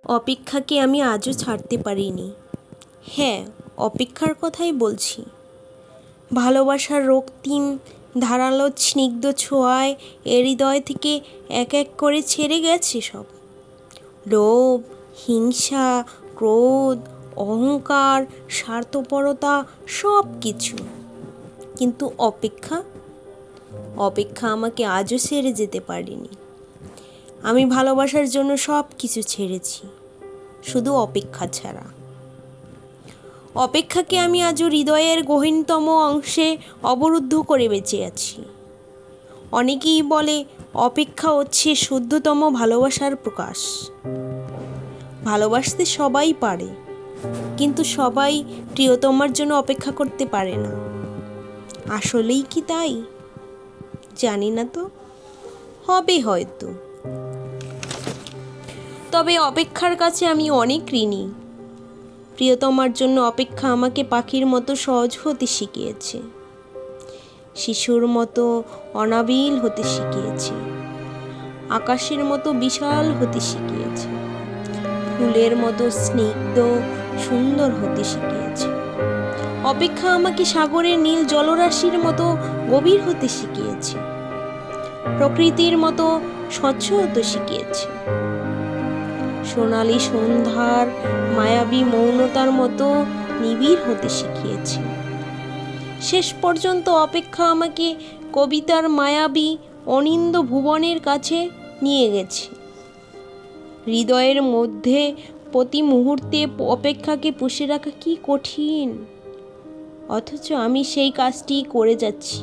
অপেক্ষাকে আমি আজও ছাড়তে পারিনি। হ্যাঁ, অপেক্ষার কথাই বলছি। ভালোবাসার রক্তিম ধারালো স্নিগ্ধ ছোঁয়ায় এ হৃদয় থেকে এক এক করে ছেড়ে গেছে সব। লোভ, হিংসা, ক্রোধ, অহংকার, স্বার্থপরতা, সব কিছু। কিন্তু অপেক্ষা আমাকে আজও ছেড়ে যেতে পারেনি। আমি ভালোবাসার জন্য সব কিছু ছেড়েছি, শুধু অপেক্ষা ছাড়া। অপেক্ষাকে আমি আজও হৃদয়ের গহীনতম অংশে অবরুদ্ধ করে বেঁচে আছি। অনেকেই বলে অপেক্ষা হচ্ছে শুদ্ধতম ভালোবাসার প্রকাশ। ভালোবাসতে সবাই পারে, কিন্তু সবাই প্রিয়তমার জন্য অপেক্ষা করতে পারে না। আসলেই কি তাই? জানি না তো, হবে হয়তো। তবে অপেক্ষার কাছে আমি অনেক ঋণী। প্রিয়তমার জন্য অপেক্ষা আমাকে পাখির মতো সহজ হতে শিখিয়েছে, শিশুর মতো অনাবিল হতে শিখিয়েছে, আকাশের মতো বিশাল হতে শিখিয়েছে, ফুলের মতো স্নিগ্ধ সুন্দর হতে শিখিয়েছে। অপেক্ষা আমাকে সাগরের নীল জলরাশির মতো গভীর হতে শিখিয়েছে, প্রকৃতির মতো স্বচ্ছ হতে শিখিয়েছে, সোনালী সন্ধ্যার মায়াবী মৌনতার মতো নিবিড় হতে শিখিয়েছে। শেষ পর্যন্ত অপেক্ষা আমাকে কবিতার মায়াবী অনিন্দ ভুবনের কাছে নিয়ে গেছে। হৃদয়ের মধ্যে প্রতি মুহূর্তে অপেক্ষাকে পুষে রাখা কি কঠিন, অথচ আমি সেই কাজটি করে যাচ্ছি।